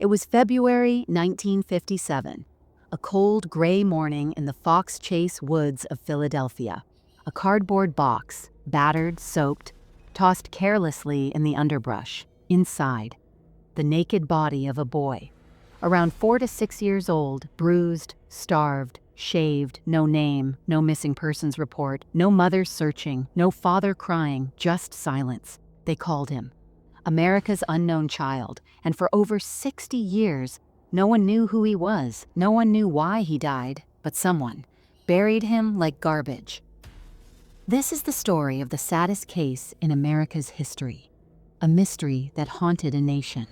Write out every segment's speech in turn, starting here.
It was February 1957, a cold gray morning in the Fox Chase woods of Philadelphia. A cardboard box, battered, soaked, tossed carelessly in the underbrush. Inside, the naked body of a boy, around 4 to 6 years old, bruised, starved, shaved, no name, no missing persons report, no mother searching, no father crying, just silence. They called him America's unknown child, and for over 60 years, no one knew who he was, no one knew why he died, but someone buried him like garbage. This is the story of the saddest case in America's history, a mystery that haunted a nation.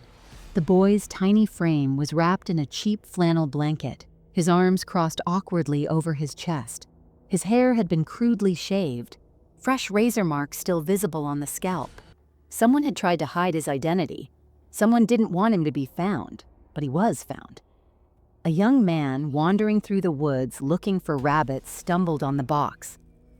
The boy's tiny frame was wrapped in a cheap flannel blanket, his arms crossed awkwardly over his chest. His hair had been crudely shaved, fresh razor marks still visible on the scalp. Someone had tried to hide his identity. Someone didn't want him to be found, but he was found. A young man wandering through the woods looking for rabbits stumbled on the box.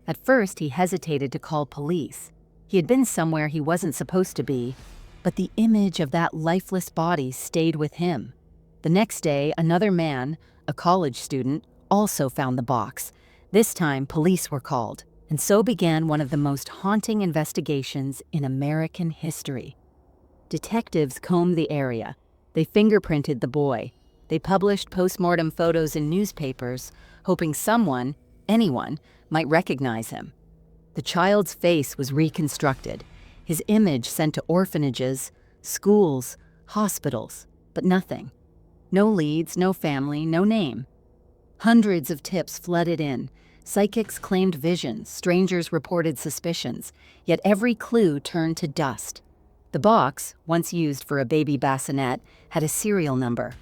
At first, he hesitated to call police. He had been somewhere he wasn't supposed to be, but the image of that lifeless body stayed with him. The next day, another man, a college student, also found the box. This time, police were called, and so began one of the most haunting investigations in American history. Detectives combed the area. They fingerprinted the boy. They published postmortem photos in newspapers, hoping someone, anyone, might recognize him. The child's face was reconstructed, his image sent to orphanages, schools, hospitals, but nothing. No leads, no family, no name. Hundreds of tips flooded in. Psychics claimed visions, strangers reported suspicions, yet every clue turned to dust. The box, once used for a baby bassinet, had a serial number.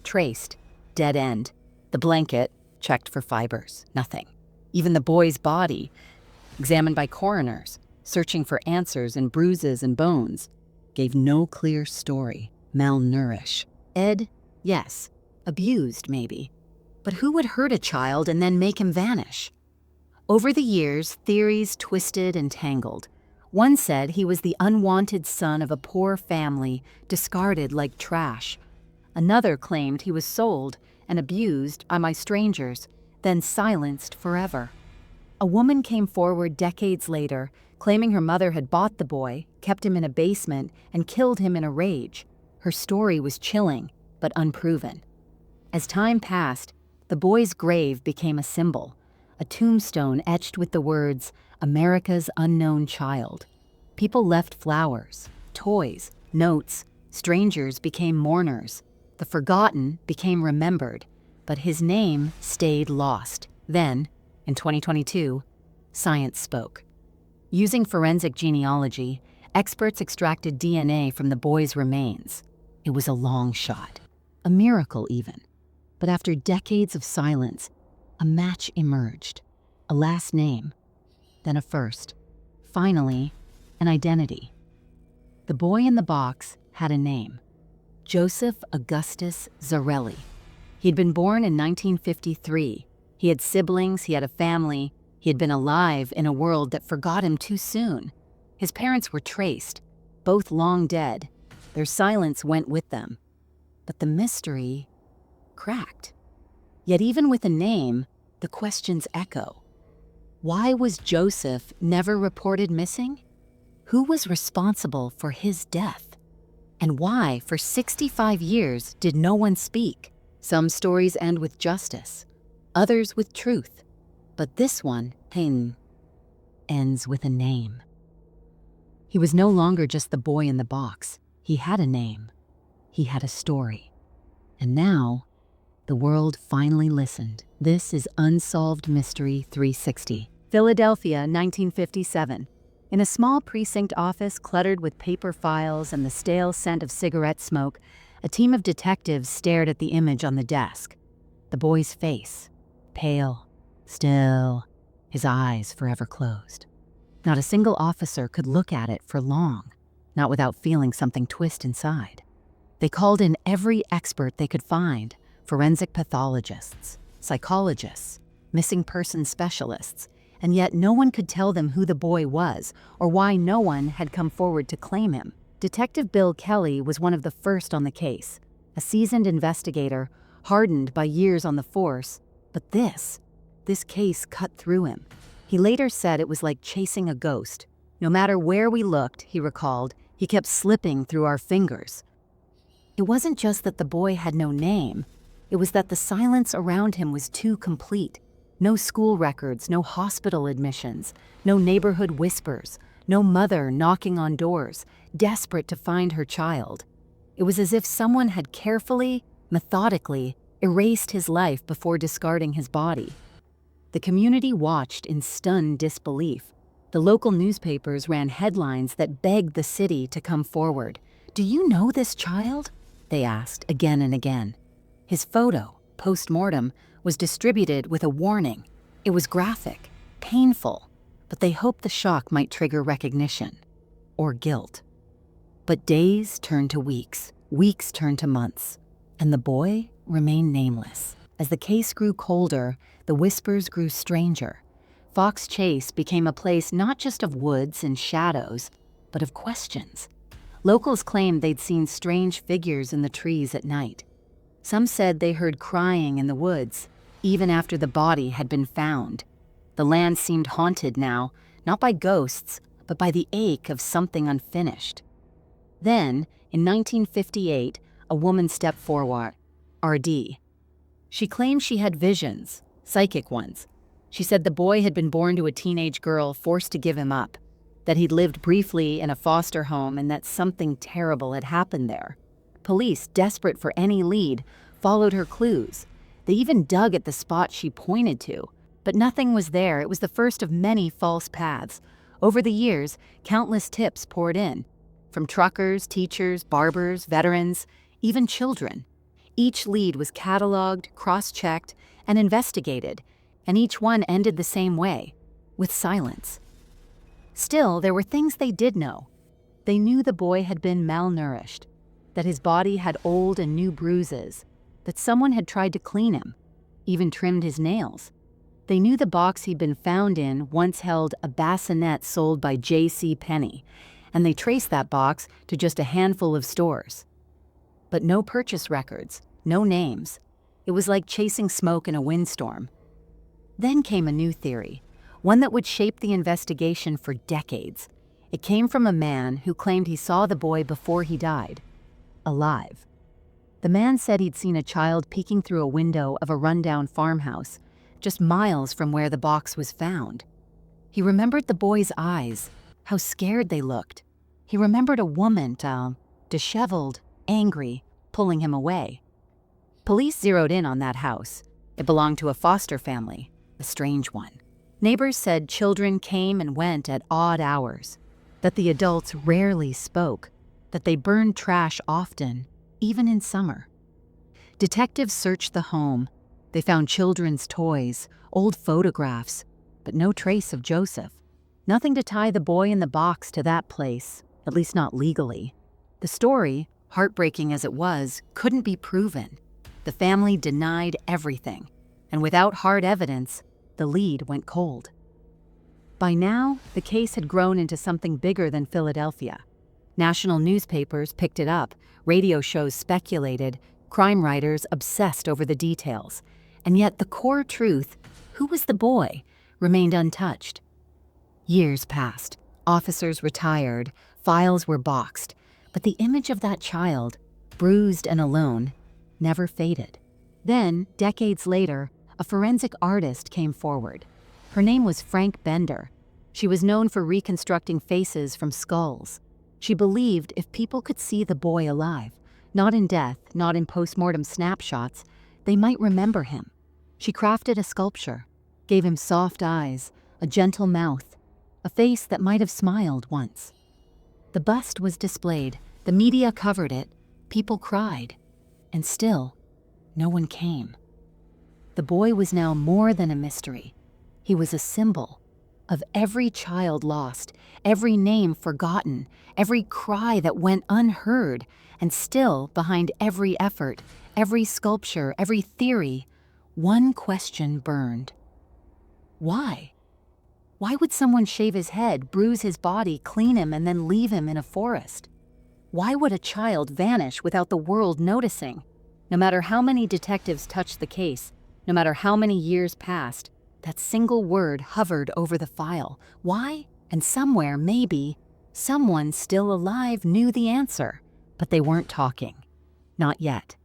Traced, dead end. The blanket, checked for fibers, nothing. Even the boy's body, examined by coroners, searching for answers in bruises and bones, gave no clear story. Malnourished. Ed, yes. Abused, maybe. But who would hurt a child and then make him vanish? Over the years, theories twisted and tangled. One said he was the unwanted son of a poor family, discarded like trash. Another claimed he was sold and abused by strangers, then silenced forever. A woman came forward decades later, claiming her mother had bought the boy, kept him in a basement, and killed him in a rage. Her story was chilling, but unproven. As time passed, the boy's grave became a symbol, a tombstone etched with the words, America's unknown child. People left flowers, toys, notes. Strangers became mourners. The forgotten became remembered, but his name stayed lost. Then, in 2022, science spoke. Using forensic genealogy, experts extracted DNA from the boy's remains. It was a long shot, a miracle even. But after decades of silence, a match emerged, a last name, then a first, finally, an identity. The boy in the box had a name, Joseph Augustus Zarelli. He'd been born in 1953. He had siblings, he had a family, he had been alive in a world that forgot him too soon. His parents were traced, both long dead. Their silence went with them. But the mystery cracked. Yet even with a name, the questions echo. Why was Joseph never reported missing? Who was responsible for his death? And why, for 65 years, did no one speak? Some stories end with justice, others with truth. But this one, ends with a name. He was no longer just the boy in the box. He had a name. He had a story. And now, the world finally listened. This is Unsolved Mystery 360. Philadelphia, 1957. In a small precinct office cluttered with paper files and the stale scent of cigarette smoke, a team of detectives stared at the image on the desk. The boy's face, pale, still, his eyes forever closed. Not a single officer could look at it for long, not without feeling something twist inside. They called in every expert they could find, forensic pathologists, psychologists, missing person specialists, and yet no one could tell them who the boy was or why no one had come forward to claim him. Detective Bill Kelly was one of the first on the case. a seasoned investigator, hardened by years on the force. But this case cut through him. He later said it was like chasing a ghost. No matter where we looked, he recalled, he kept slipping through our fingers. It wasn't just that the boy had no name. It was that the silence around him was too complete. No school records, no hospital admissions, no neighborhood whispers, no mother knocking on doors, desperate to find her child. It was as if someone had carefully, methodically, erased his life before discarding his body. The community watched in stunned disbelief. The local newspapers ran headlines that begged the city to come forward. "Do you know this child?" they asked again and again. His photo, post-mortem, was distributed with a warning. It was graphic, painful, but they hoped the shock might trigger recognition or guilt. But days turned to weeks, weeks turned to months, and the boy remained nameless. As the case grew colder, the whispers grew stranger. Fox Chase became a place not just of woods and shadows, but of questions. Locals claimed they'd seen strange figures in the trees at night. Some said they heard crying in the woods, even after the body had been found. The land seemed haunted now, not by ghosts, but by the ache of something unfinished. Then, in 1958, a woman stepped forward, R.D. She claimed she had visions, psychic ones. She said the boy had been born to a teenage girl forced to give him up, that he'd lived briefly in a foster home and that something terrible had happened there. Police, desperate for any lead, followed her clues. They even dug at the spot she pointed to, but nothing was there. It was the first of many false paths. Over the years, countless tips poured in, from truckers, teachers, barbers, veterans, even children. Each lead was cataloged, cross-checked, and investigated, and each one ended the same way, with silence. Still, there were things they did know. They knew the boy had been malnourished, that his body had old and new bruises, that someone had tried to clean him, even trimmed his nails. They knew the box he'd been found in once held a bassinet sold by J.C. Penney, and they traced that box to just a handful of stores. But no purchase records, no names. It was like chasing smoke in a windstorm. Then came a new theory, one that would shape the investigation for decades. It came from a man who claimed he saw the boy before he died, alive. The man said he'd seen a child peeking through a window of a rundown farmhouse, just miles from where the box was found. He remembered the boy's eyes, how scared they looked. He remembered a woman, disheveled, angry, pulling him away. Police zeroed in on that house. It belonged to a foster family, a strange one. Neighbors said children came and went at odd hours, that the adults rarely spoke, that they burned trash often, even in summer. Detectives searched the home. They found children's toys, old photographs, but no trace of Joseph. Nothing to tie the boy in the box to that place, at least not legally. The story, heartbreaking as it was, couldn't be proven. The family denied everything, and without hard evidence, the lead went cold. By now, the case had grown into something bigger than Philadelphia. National newspapers picked it up, radio shows speculated, crime writers obsessed over the details. And yet the core truth, who was the boy, remained untouched. Years passed, officers retired, files were boxed, but the image of that child, bruised and alone, never faded. Then, decades later, a forensic artist came forward. Her name was Frank Bender. She was known for reconstructing faces from skulls. She believed if people could see the boy alive, not in death, not in post-mortem snapshots, they might remember him. She crafted a sculpture, gave him soft eyes, a gentle mouth, a face that might have smiled once. The bust was displayed, the media covered it, people cried, and still, no one came. The boy was now more than a mystery. He was a symbol of every child lost, every name forgotten, every cry that went unheard, and still, behind every effort, every sculpture, every theory, one question burned. Why? Why would someone shave his head, bruise his body, clean him, and then leave him in a forest? Why would a child vanish without the world noticing? No matter how many detectives touched the case, no matter how many years passed, that single word hovered over the file. Why? And somewhere, maybe, someone still alive knew the answer, but they weren't talking. Not yet.